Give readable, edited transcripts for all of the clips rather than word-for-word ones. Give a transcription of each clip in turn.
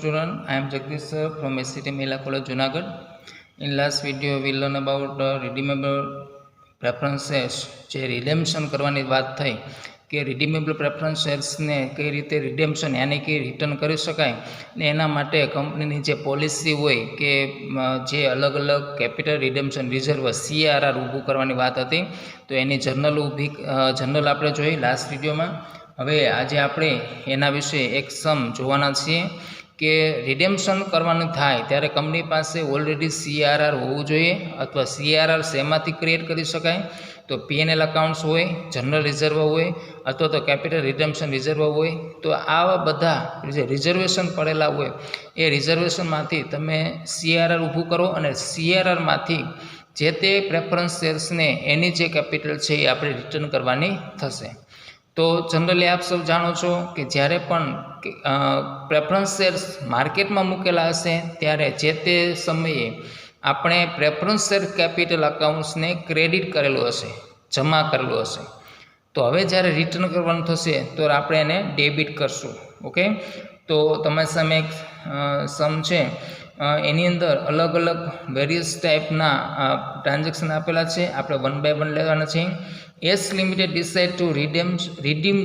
student. I am Jagdish sir from SCT Mehla College, Junagadh. In last video, we learn about redeemable preferences. જે રિડેમ્પશન કરવાની વાત થઈ કે redeemable preference શેર્સને કઈ રીતે રિડેમ્પશન યાની કે રિટર્ન કરી શકાય ને એના માટે કંપનીની જે પોલિસી હોય કે જે અલગ અલગ કેપિટલ રિડેમ્પશન રિઝર્વ CRR ઊભું કરવાની વાત હતી. તો એની જર્નલ આપણે જોઈ લાસ્ટ વિડીયોમાં. હવે આજે આપણે એના વિશે એક સમ જોવાના છીએ કે રિડેમ્પશન કરવાનું થાય ત્યારે કંપની પાસે ઓલરેડી CRR હોવું જોઈએ અથવા CRR શેમાંથી ક્રિએટ કરી શકાય તો P&L અકાઉન્ટ્સ હોય, જનરલ રિઝર્વ હોય અથવા તો કેપિટલ રિડેમ્પશન રિઝર્વ હોય. તો આવા બધા જે રિઝર્વેશન પડેલા હોય એ રિઝર્વેશનમાંથી તમે CRR ઊભું કરો અને CRRમાંથી જે તે પ્રેફરન્સ શેર્સને એની જે કેપિટલ છે એ આપણે રિટર્ન કરવાની થશે. તો જનરલી આપ સૌ જાણો છો કે જ્યારે પણ પ્રેફરન્સ શેર્સ માર્કેટમાં મૂકેલા હશે ત્યારે જે તે સમયે આપણે પ્રેફરન્સ શેર કેપિટલ અકાઉન્ટ્સને ક્રેડિટ કરેલું હશે, જમા કરેલું હશે. તો હવે જ્યારે રિટર્ન કરવાનું થશે તો આપણે એને ડેબિટ કરશું. ઓકે, તો તમારી સામે એક સમ છે, એની અંદર અલગ અલગ વેરિયસ ટાઈપના ટ્રાન્ઝેક્શન આપેલા છે. આપણે 1 by 1 લેવાના છે. S Limited decide to redeem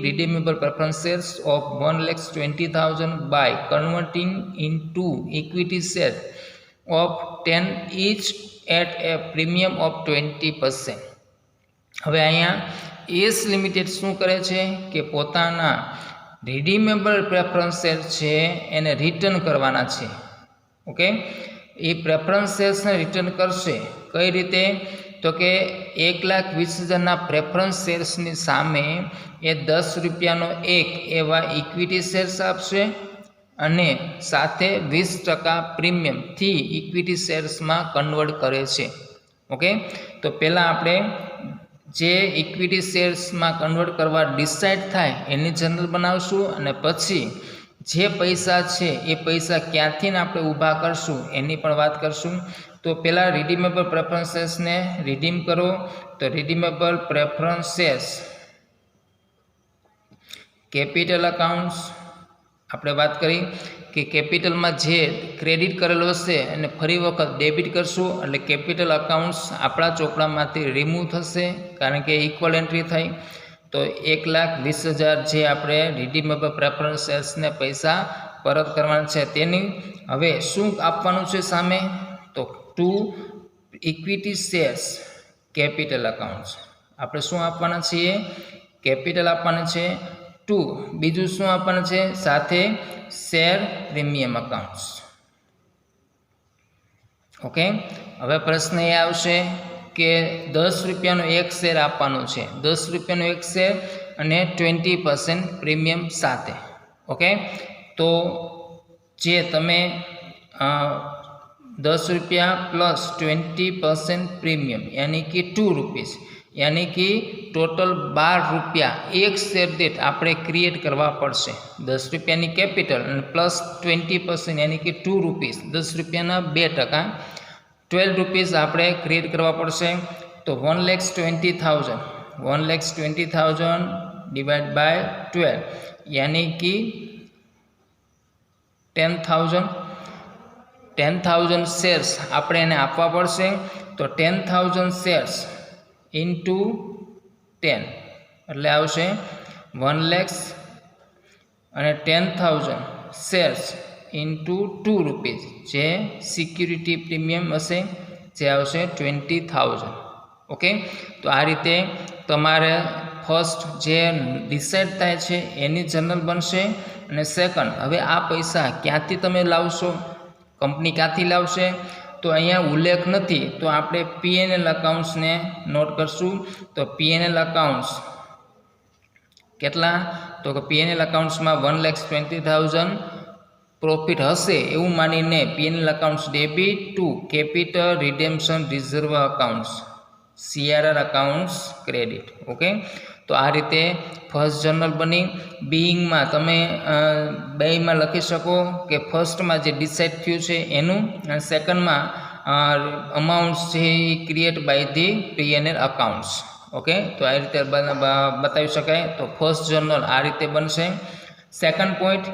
redeemable preference shares of 1,20,000 by converting into equity shares of 10 each at a premium of 20%. હવે અહીંયા S Limited શું કરે છે કે પોતાના રિડીમેબલ પ્રેફરન્સ શેર છે એને રિટર્ન કરવાના છે. ઓકે, એ પ્રેફરન્સ શેર્સને રિટર્ન કરશે કઈ રીતે તો કે 1,20,000ના પ્રેફરન્સ શેર્સની સામે એ 10 રૂપિયાનો એક એવા ઇક્વિટી શેર્સ આપશે અને સાથે 20% પ્રીમિયમથી ઇક્વિટી શેર્સમાં કન્વર્ટ કરે છે. ઓકે, તો પહેલાં આપણે જે ઇક્વિટી શેર્સમાં કન્વર્ટ કરવા ડિસાઇડ થાય એની જર્નલ બનાવશું અને પછી જે પૈસા છે એ પૈસા ક્યાંથી આપણે ઊભા કરશું એની પણ વાત કરશું. તો પહેલાં રિડીમેબલ પ્રેફરન્સ શેર્સને રિડીમ કરો. તો redeemable preference shares capital accounts આપણે વાત કરી કે કેપિટલમાં જે ક્રેડિટ કરેલું હશે અને ફરી વખત ડેબિટ કરશું એટલે કેપિટલ અકાઉન્ટ્સ આપણા ચોપડામાંથી રિમૂવ થશે કારણ કે ઇક્વલ એન્ટ્રી થઈ. તો 1,20,000 જે આપણે રિડીમેબલ પ્રેફરન્સ શેર્સને પૈસા પરત કરવાના છે તેની હવે શું આપવાનું છે સામે તો two equity shares capital accounts આપણે શું આપવાના છીએ કેપિટલ આપવાના છે. ટુ બીજું શું આપવાના છે સાથે શેર પ્રીમિયમ અકાઉન્ટ્સ. ઓકે, હવે પ્રશ્ન એ આવશે કે 10 રૂપિયાનો એક શેર આપવાનો છે, 10 રૂપિયાનો એક શેર અને 20% પ્રીમિયમ સાથે. ઓકે, તો જે તમે 10 રૂપિયા પ્લસ 20% પ્રીમિયમ યાની કે 2 રૂપીસ યાની કે ટોટલ 12 રૂપિયા એક શેર દીઠ આપણે ક્રિએટ કરવા પડશે. 10 રૂપિયાની કેપિટલ અને પ્લસ 20% યાની કે 2 રૂપીસ, 10 રૂપિયાના 2% 12 રૂપીસ આપણે ક્રિએટ કરવા પડશે. તો 1,20,000 ડિવાઇડ બાય 12 યાની કે 10,000 શેર્સ આપણે એને આપવા પડશે. તો 10,000 શેર્સ ઇન્ટુ 10 એટલે આવશે 1 લાખ અને 10,000 શેર્સ ઇન્ટુ 2 રૂપીસ જે સિક્યુરિટી પ્રીમિયમ હશે જે આવશે 20,000. ઓકે, તો આ રીતે તમારે ફર્સ્ટ જે ડિસાઇડ થાય છે એની જર્નલ બનશે અને સેકન્ડ હવે આ પૈસા ક્યાંથી તમે લાવશો, કંપની ક્યાંથી લાવશે તો અહીંયા ઉલ્લેખ નથી. તો આપણે P&L અકાઉન્ટ્સને નોટ કરશું. તો P&L અકાઉન્ટ્સ કેટલા તો કે P&L અકાઉન્ટ્સમાં 1,20,000 પ્રોફિટ હશે એવું માનીને P&L accounts debit to capital redemption reserve accounts CRR accounts credit. Okay, તો આ રીતે ફર્સ્ટ જર્નલ બની. બીઈંગમાં તમે બેમાં લખી શકો કે ફર્સ્ટમાં જે ડિસાઇડ થયું છે એનું અને સેકન્ડમાં અમાઉન્ટ્સ છે એ create by the P&L accounts. Okay, તો આ રીતે બતાવી શકાય. તો ફર્સ્ટ જર્નલ આ રીતે બનશે. સેકન્ડ પોઈન્ટ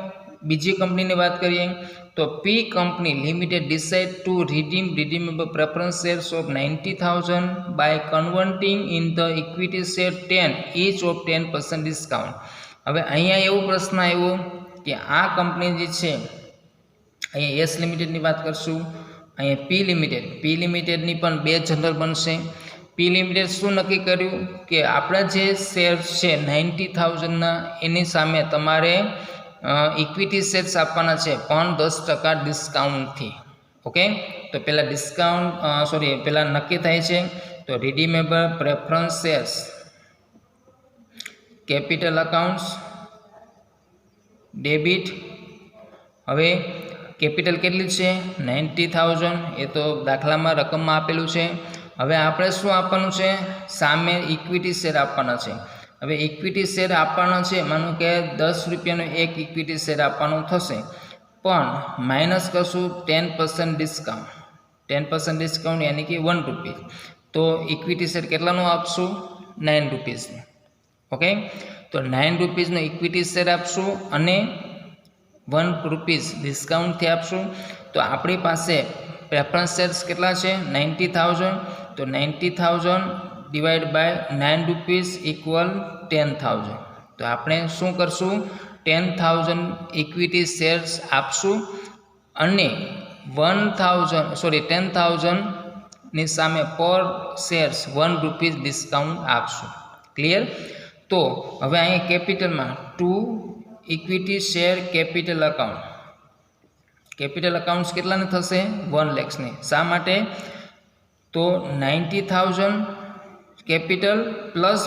બીજી કંપનીની વાત કરીએ તો P company limited decide to redeem redeemable preference shares of 90,000 by converting in the equity share 10 each of 10% discount. હવે અહીંયા એવો પ્રશ્ન આવ્યો કે આ કંપની જે છે, અહીંયા એસ લિમિટેડની વાત કરશું, અહીંયા પી લિમિટેડની પણ બે જનરલ બનશે. પી લિમિટેડ શું નક્કી કર્યું કે આપણા જે શેર છે 90,000ના એની સામે તમારે ઇક્વિટી શેર્સ આપવાના છે પણ 10% ડિસ્કાઉન્ટથી. ઓકે, તો પહેલાં નક્કી થાય છે. તો redeemable preference shares capital accounts debit. હવે કેપિટલ કેટલી છે 90,000, એ તો દાખલામાં રકમમાં આપેલું છે. હવે આપણે શું આપવાનું છે, સામે ઇક્વિટી શેર આપવાના છે. હવે ઇક્વિટી શેર આપવાનો છે, માનો કે 10 રૂપિયાનો એક ઇક્વિટી શેર આપવાનો થશે, પણ માઇનસ કરશું 10% ડિસ્કાઉન્ટ. 10% ડિસ્કાઉન્ટ યાની કે 1 રૂપીસ. તો ઇક્વિટી શેર કેટલાનું આપશું, 9 રૂપીસનું. ઓકે, તો 9 રૂપીસનો ઇક્વિટી શેર આપશું અને 1 રૂપીસ ડિસ્કાઉન્ટથી આપશું. તો આપણી પાસે પ્રેફરન્સ શેર્સ કેટલા છે 90,000. તો 90,000 ડિવાઈડ બાય 9 રૂપીસ ઇક્વલ 10,000. તો આપણે શું કરશું, 10,000 ઇક્વિટી શેર્સ આપશું અને 10,000ની સામે પર શેર્સ 1 રૂપીસ ડિસ્કાઉન્ટ આપશું. ક્લિયર? તો હવે અહીંયા કેપિટલમાં 2 equity share capital account. Capital accounts કેટલાને થશે 1 લાખની. શા માટે? તો 90,000 કેપિટલ પ્લસ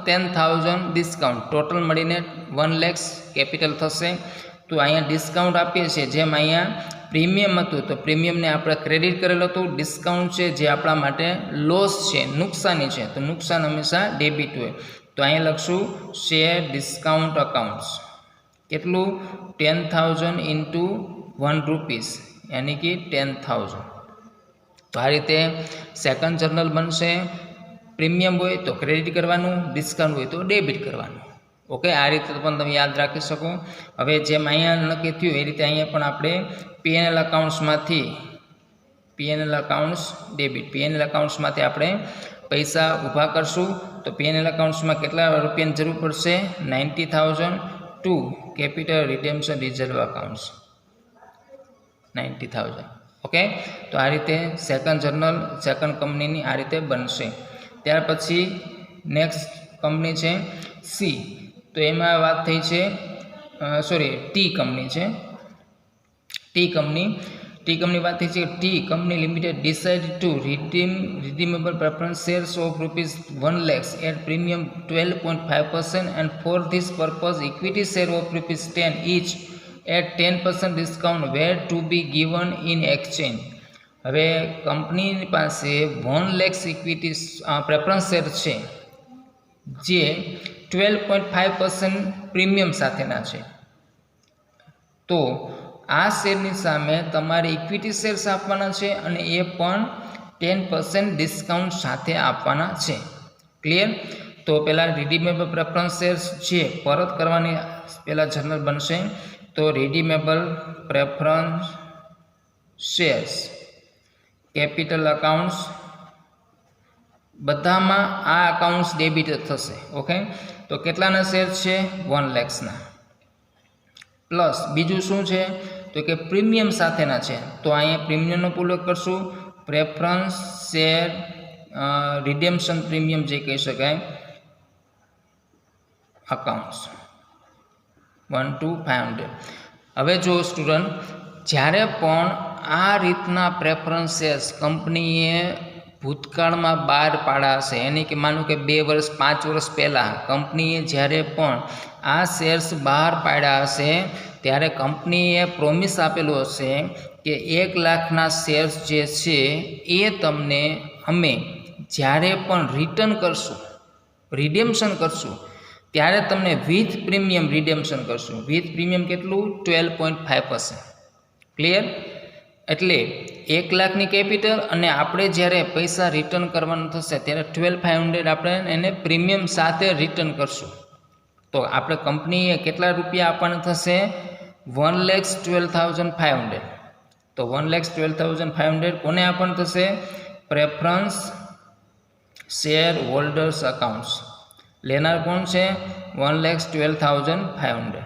10,000 ડિસ્કાઉન્ટ, ટોટલ મળીને 1 લાખ કેપિટલ થશે. તો અહીંયા ડિસ્કાઉન્ટ આપીએ છીએ, જેમ અહીંયા પ્રીમિયમ હતું તો પ્રીમિયમને આપણે ક્રેડિટ કરેલું હતું. ડિસ્કાઉન્ટ છે જે આપણા માટે લોસ છે, નુકસાની છે, તો નુકસાન હંમેશા ડેબિટ હોય. તો અહીંયા લખશું શેર ડિસ્કાઉન્ટ અકાઉન્ટ્સ. કેટલું 10,000 ઇન્ટુ 1 રૂપીસ યાની કે 10,000. તો આ રીતે સેકન્ડ જર્નલ બનશે. પ્રીમિયમ હોય તો ક્રેડિટ કરવાનું, ડિસ્કાઉન્ટ હોય તો ડેબિટ કરવાનું. ઓકે, આ રીતે પણ તમે યાદ રાખી શકો. હવે જેમ અહીંયા નક્કી થયું એ રીતે અહીંયા પણ આપણે પીએનએલ અકાઉન્ટ્સમાંથી પીએનએલ અકાઉન્ટ્સ ડેબિટ, પીએનએલ અકાઉન્ટ્સમાંથી આપણે પૈસા ઊભા કરશું. તો પીએનએલ અકાઉન્ટ્સમાં કેટલા રૂપિયાની જરૂર પડશે 90,000 to capital redemption reserve accounts 90,000. Okay, તો આ રીતે સેકન્ડ જર્નલ સેકન્ડ કંપનીની આ રીતે બનશે. ત્યાર પછી નેક્સ્ટ કંપની છે સી. તો એમાં વાત થઈ છે ટી કંપની છે. ટી કંપની વાત થઈ છે. T company limited decide to redeemable preference shares of ₹1 lakh at premium 12.5% and for this purpose equity share of ₹10 each at 10% discount were to be given in exchange. હવે કંપનીની પાસે 1 lakh equity preference share છે જે 12.5% premium સાથેના છે. તો આ શેરની સામે તમારે ઇક્વિટી શેર્સ આપવાના છે અને એ પણ 10% ડિસ્કાઉન્ટ સાથે આપવાના છે. ક્લિયર? તો પહેલાં રિડીમેબલ પ્રેફરન્સ શેર્સ છે પરત કરવાની પહેલાં જર્નલ બનશે. તો redeemable preference shares capital accounts બધામાં આ અકાઉન્ટ્સ ડેબિટ થશે. ઓકે, તો કેટલાના શેર છે 1 લાખના. પ્લસ બીજું શું છે તો કે પ્રીમિયમ સાથેના છે. તો અહીંયા પ્રીમિયમનો ઉપયોગ કરશું. પ્રેફરન્સ શેર રિડેમ્પશન પ્રીમિયમ જે કહી શકાય અકાઉન્ટ્સ 1 to 500. હવે જો સ્ટુડન્ટ જ્યારે પણ આ રીતના પ્રેફરન્સ શેર્સ કંપનીએ ભૂતકાળમાં બહાર પાડ્યા હશે, એની કે માનો કે 2 વર્ષ 5 વર્ષ પહેલાં કંપનીએ જ્યારે પણ આ શેર્સ બહાર પાડ્યા હશે ત્યારે કંપનીએ પ્રોમિસ આપેલું હશે કે 1 લાખના શેર્સ જે છે એ તમને અમે જ્યારે પણ રિટર્ન કરશું, રિડેમ્પશન કરશું ત્યારે તમને વિથ પ્રીમિયમ રિડેમ્પશન કરશું. વિથ પ્રીમિયમ કેટલું 12.5%. ક્લિયર? એટલે 1 લાખની કેપિટલ અને આપણે જ્યારે પૈસા રિટર્ન કરવાનું થશે ત્યારે 12,500 આપણે એને પ્રીમિયમ સાથે રિટર્ન કરશું. તો આપણે કંપનીએ કેટલા રૂપિયા આપવાના થશે 1,12,500. તો 1,12,500 કોને આપવાનું થશે? Preference share holders accounts. લેનાર કોણ છે? 1,12,500.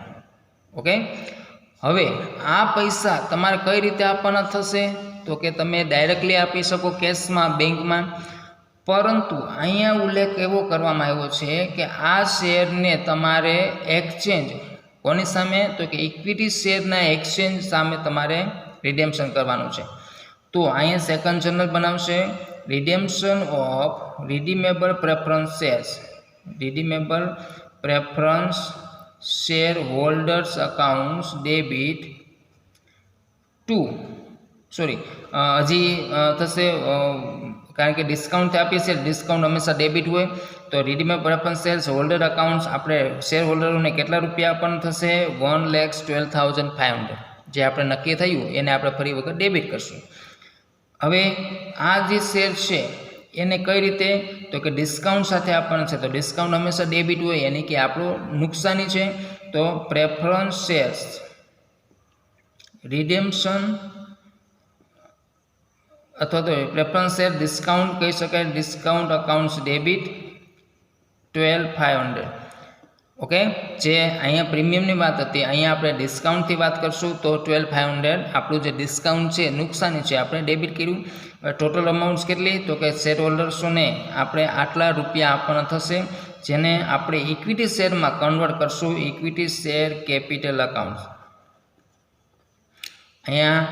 ઓકે. હવે આ પૈસા તમારે કઈ રીતે આપવાના થશે? તો કે તમે ડાયરેક્ટલી આપી શકો કેશમાં, બેંકમાં, પરંતુ અહીંયા ઉલ્લેખ એવો કરવામાં આવ્યો છે કે આ શેરને તમારે એક્સચેન્જ કોની સામે? તો કે ઇક્વિટી શેરના એક્સચેન્જ સામે તમારે રિડેમ્પશન કરવાનું છે. તો અહીંયા સેકન્ડ જર્નલ બનાવશે, redemption of redeemable preference shares, redeemable preference share holders accounts debit to હજી થશે, કારણ કે ડિસ્કાઉન્ટ આપીએ છીએ, ડિસ્કાઉન્ટ હંમેશા ડેબિટ હોય. તો redeemable preference shares holder accounts આપણે શેર હોલ્ડરોને કેટલા રૂપિયા આપવાનું થશે? 1,12,500. જે આપણે નક્કી થયું એને આપણે ફરી વખત ડેબિટ કરશું. હવે આ જે શેર છે એને કઈ રીતે? તો કે ડિસ્કાઉન્ટ સાથે આપવાના છે. તો ડિસ્કાઉન્ટ હંમેશા ડેબિટ હોય, એની કે આપણું નુકસાની છે. તો પ્રેફરન્સ શેર્સ રિડેમ્પશન અથવા તો પ્રેફરન્સ શેર ડિસ્કાઉન્ટ કહી શકાય, ડિસ્કાઉન્ટ અકાઉન્ટ્સ ડેબિટ 12,500. ઓકે. જે અહીંયા પ્રીમિયમની વાત હતી, અહીંયા આપણે ડિસ્કાઉન્ટથી વાત કરશું. તો 12,500 આપણું જે ડિસ્કાઉન્ટ છે, નુકસાની છે, આપણે ડેબિટ કર્યું. ટોટલ અમાઉન્ટ કેટલી? તો કે શેર હોલ્ડર્સોને આપણે આટલા રૂપિયા આપવાના થશે, જેને આપણે ઇક્વિટી શેરમાં કન્વર્ટ કરશું, ઇક્વિટી શેર કેપિટલ અકાઉન્ટ. અહીંયા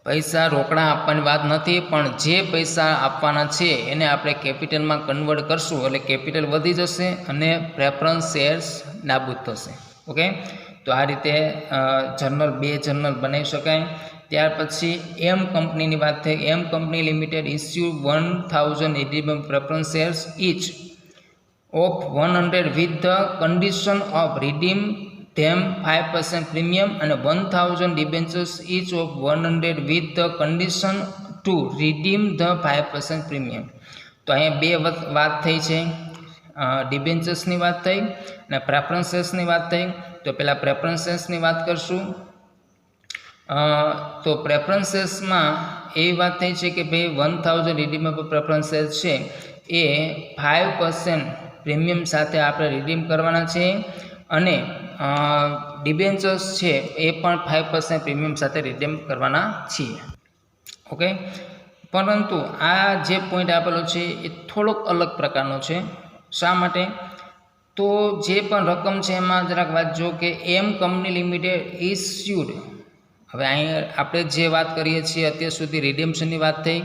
પૈસા રોકડા આપવાની વાત નથી, પણ જે પૈસા આપવાના છે એને આપણે કેપિટલમાં કન્વર્ટ કરશું, એટલે કેપિટલ વધી જશે અને પ્રેફરન્સ શેર્સ નાબૂદ થશે. ઓકે. તો આ રીતે જર્નલ 2 જર્નલ બનાવી શકાય. ત્યાર પછી એમ કંપનીની વાત થઈ. M company limited issue 1,000 redeemable preference shares each of 100 with the condition of redeem them 5% premium અને 1,000 debentures each of 100 with the condition to redeem the 5% premium. તો અહીંયા 2 વાત થઈ છે, ડિબેન્ચર્સની વાત થઈ અને પ્રેફરન્સેસની વાત થઈ. તો પહેલાં પ્રેફરન્સેસની વાત કરશું. તો પ્રેફરન્સેસમાં એવી વાત થઈ છે કે ભાઈ 1,000 રિડીમેબલ પ્રેફરન્સેસ છે એ 5% પ્રીમિયમ સાથે આપણે રિડીમ કરવાના છે, અને ડિબેન્ચર્સ છે એ પણ 5% પ્રીમિયમ સાથે રિડીમ કરવાના છીએ. ઓકે. પરંતુ આ જે પોઈન્ટ આપેલો છે એ થોડોક અલગ પ્રકારનો છે. શા માટે? તો જે પણ રકમ છે એમાં જરાક વાંચજો કે એમ કંપની લિમિટેડ ઇસ્યુડ. હવે અહીંયા આપણે જે વાત કરીએ છીએ અત્યાર સુધી રિડેમ્પશનની વાત થઈ,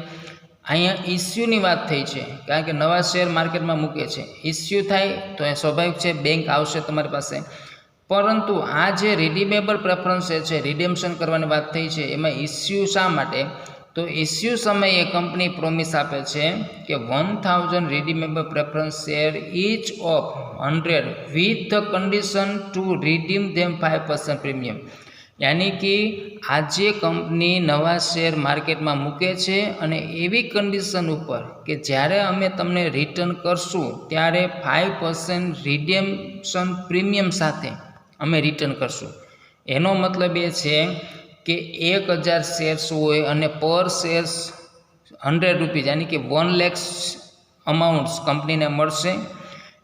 અહીંયા ઇસ્યુની વાત થઈ છે, કારણ કે નવા શેર માર્કેટમાં મૂકે છે. ઇસ્યુ થાય તો એ સ્વાભાવિક છે, બેંક આવશે તમારી પાસે. પરંતુ આ જે રિડીમેબલ પ્રેફરન્સ છે, રિડેમ્પશન કરવાની વાત થઈ છે, એમાં ઇસ્યુ શા માટે? તો ઇસ્યુ સમયે કંપની પ્રોમિસ આપે છે કે 1,000 redeemable preference share each of 100 with the condition to redeem them 5% premium. યાની કે આજે કંપની નવા શેર માર્કેટમાં મૂકે છે અને એવી કન્ડિશન ઉપર કે જ્યારે અમે તમને રિટર્ન કરશું ત્યારે 5% રિડેમ્પશન પ્રીમિયમ સાથે અમે રિટર્ન કરશું. એનો મતલબ એ છે કે 1,000 શેર્સ હોય અને પર શેર્સ 100 રૂપીઝ, યાની કે 1 lakhs અમાઉન્ટ્સ કંપનીને મળશે.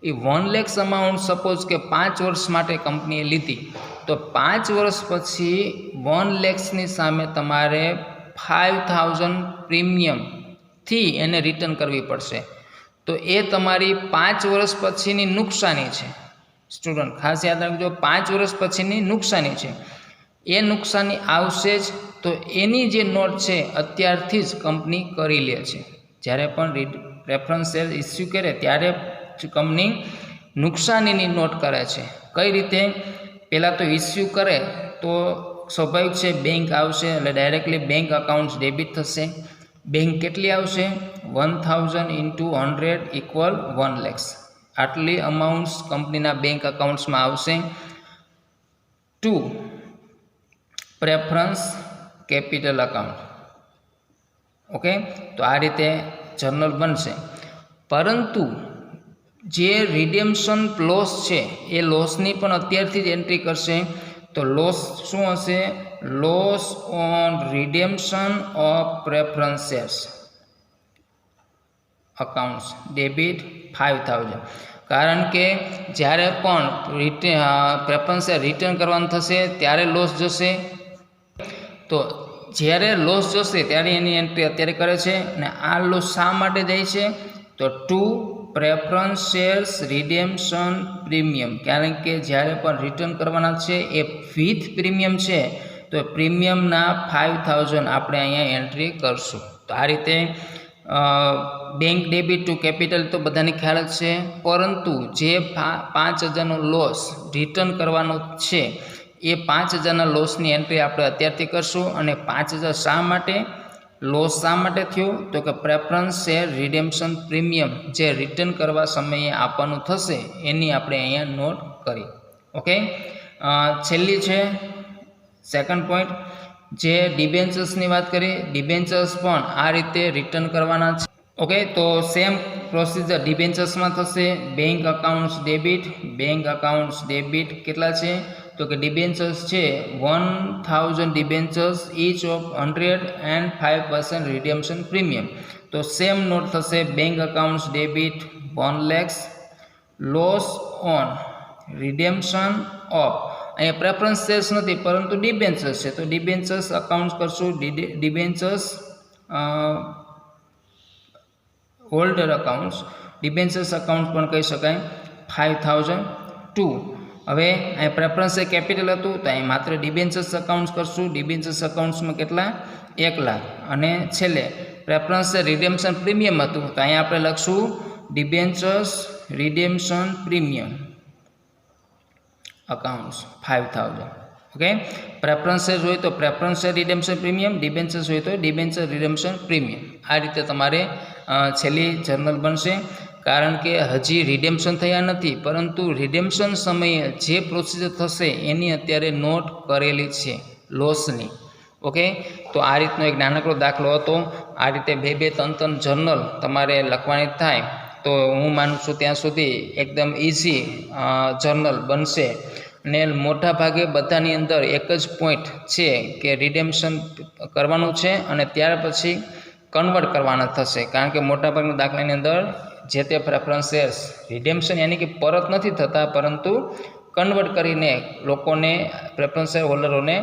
એ 1 lakhs અમાઉન્ટ સપોઝ કે 5 વર્ષ માટે કંપનીએ લીધી, તો 5 વર્ષ પછી 1 lakhsની સામે તમારે 5,000 પ્રીમિયમથી એને રિટર્ન કરવી પડશે. તો એ તમારી 5 વર્ષ પછીની નુકસાની છે. સ્ટુડન્ટ ખાસ યાદ રાખજો, 5 વર્ષ પછીની નુકસાની છે. એ નુકસાની આવશે જ. તો એની જે નોટ છે અત્યારથી જ કંપની કરી લે છે. જ્યારે પણ પ્રેફરન્સ શેર ઇસ્યુ કરે ત્યારે કંપની નુકસાનીની નોટ કરે છે. કઈ રીતે? પહેલાં તો ઇસ્યુ કરે તો સ્વાભાવિક છે બેંક આવશે, એટલે ડાયરેક્ટલી બેંક અકાઉન્ટ્સ ડેબિટ થશે. બેંક કેટલી આવશે? 1,000 × 100 = 1 lakhs. આટલી અમાઉન્ટ્સ કંપનીના બેંક અકાઉન્ટ્સમાં આવશે. To preference capital account. Okay. તો આ રીતે જર્નલ બનશે. પરંતુ જે રિડેમ્પશન લોસ છે એ લોસની પણ અત્યારથી જ એન્ટ્રી કરશે. તો લોસ શું હશે? Loss on redemption of preferences accounts debit 5000. કારણ કે જ્યારે પણ પ્રેફરન્સ રિટર્ન કરવાનું થશે ત્યારે લોસ જશે. તો જ્યારે લોસ જશે ત્યારે એની એન્ટ્રી અત્યારે કરે છે. અને આ લોસ શા માટે જાય છે? તો ટુ પ્રેફરન્સ શેર્સ રિડેમ્પશન પ્રીમિયમ. કારણ કે જ્યારે પણ રિટર્ન કરવાના છે એ વિથ પ્રીમિયમ છે, તો પ્રીમિયમના 5000 આપણે અહીંયા એન્ટ્રી કરશું. તો આ રીતે બેંક ડેબિટ ટુ કેપિટલ તો બધાને ખ્યાલ જ છે, પરંતુ જે 5000નો લોસ રિટર્ન કરવાનો છે એ 5000ના લોસની એન્ટ્રી આપણે અત્યારથી કરશું. અને 5000 શા માટે લોસ શા માટે થયો? તો કે પ્રેફરન્સ શેર રિડેમ્પશન પ્રીમિયમ જે રિટર્ન કરવા સમયે આપવાનું થશે એની આપણે અહીંયા નોટ કરી. ઓકે, છેલ્લી છે સેકન્ડ પોઈન્ટ, જે ડિબેન્ચર્સની વાત કરીએ. ડિબેન્ચર્સ પણ આ રીતે રિટર્ન કરવાના છે. ઓકે, તો સેમ પ્રોસિજર ડિબેન્ચર્સમાં થશે. Bank accounts debit, bank accounts debit કેટલા છે? તો કે ડિબેન્ચર્સ છે 1000 debentures each of 105% redemption premium. તો સેમ નોટ થશે bank accounts debit 1 lakhs loss on redemption of, અહીંયા પ્રેફરન્સ શેર્સ નથી પરંતુ ડિબેન્ચર્સ છે, તો ડિબેન્ચર્સ અકાઉન્ટ કરશું. Debentures holder accounts, debentures account પણ કહી શકાય 5002. હવે અહીં પ્રેફરન્સ એ કેપિટલ હતું તો અહીં માત્ર ડિબેન્ચર્સ અકાઉન્ટ કરશું. ડિબેન્ચર્સ અકાઉન્ટ્સમાં કેટલા? 1 લાખ. અને છેલ્લે પ્રેફરન્સ રિડેમ્પશન પ્રીમિયમ હતું તો અહીં આપણે લખશું debentures redemption premium accounts 5000. Okay, preference share હોય તો preference share redemption premium, debentures હોય તો ડિબેન્ચર રિડેમ્પશન પ્રીમિયમ. આ રીતે તમારે છેલ્લી જર્નલ બનશે. કારણ કે હજી રિડેમ્પશન થયા નથી, પરંતુ રિડેમ્પશન સમયે જે પ્રોસિજર થશે એની અત્યારે નોટ કરેલી છે લોસની. ઓકે, તો આ રીતનો એક નાનકડો દાખલો હતો. આ રીતે 2-3 જર્નલ તમારે લખવાની થાય તો હું માનું છું ત્યાં સુધી એકદમ ઇઝી જર્નલ બનશે. અને મોટા ભાગે બધાની અંદર એક જ પોઈન્ટ છે કે રિડેમ્પશન કરવાનું છે અને ત્યાર પછી કન્વર્ટ કરવાના થશે. કારણ કે મોટાભાગના દાખલાની અંદર જે તે પ્રેફરન્સ શેર્સ રિડેમ્પશન યાની કે પરત નથી થતા, પરંતુ કન્વર્ટ કરીને લોકોને પ્રેફરન્સ શેર હોલ્ડરોને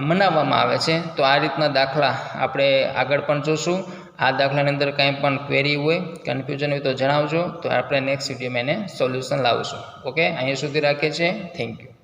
મનાવવામાં આવે છે. તો આ રીતના દાખલા આપણે આગળ પણ જોશું. આ દાખલાની અંદર કાંઈ પણ ક્વેરી હોય, કન્ફ્યુઝન હોય તો જણાવજો, તો આપણે નેક્સ્ટ વિડીયોમાં એને સોલ્યુશન લાવશું. ઓકે, અહીંયા સુધી રાખીએ છીએ. Thank you.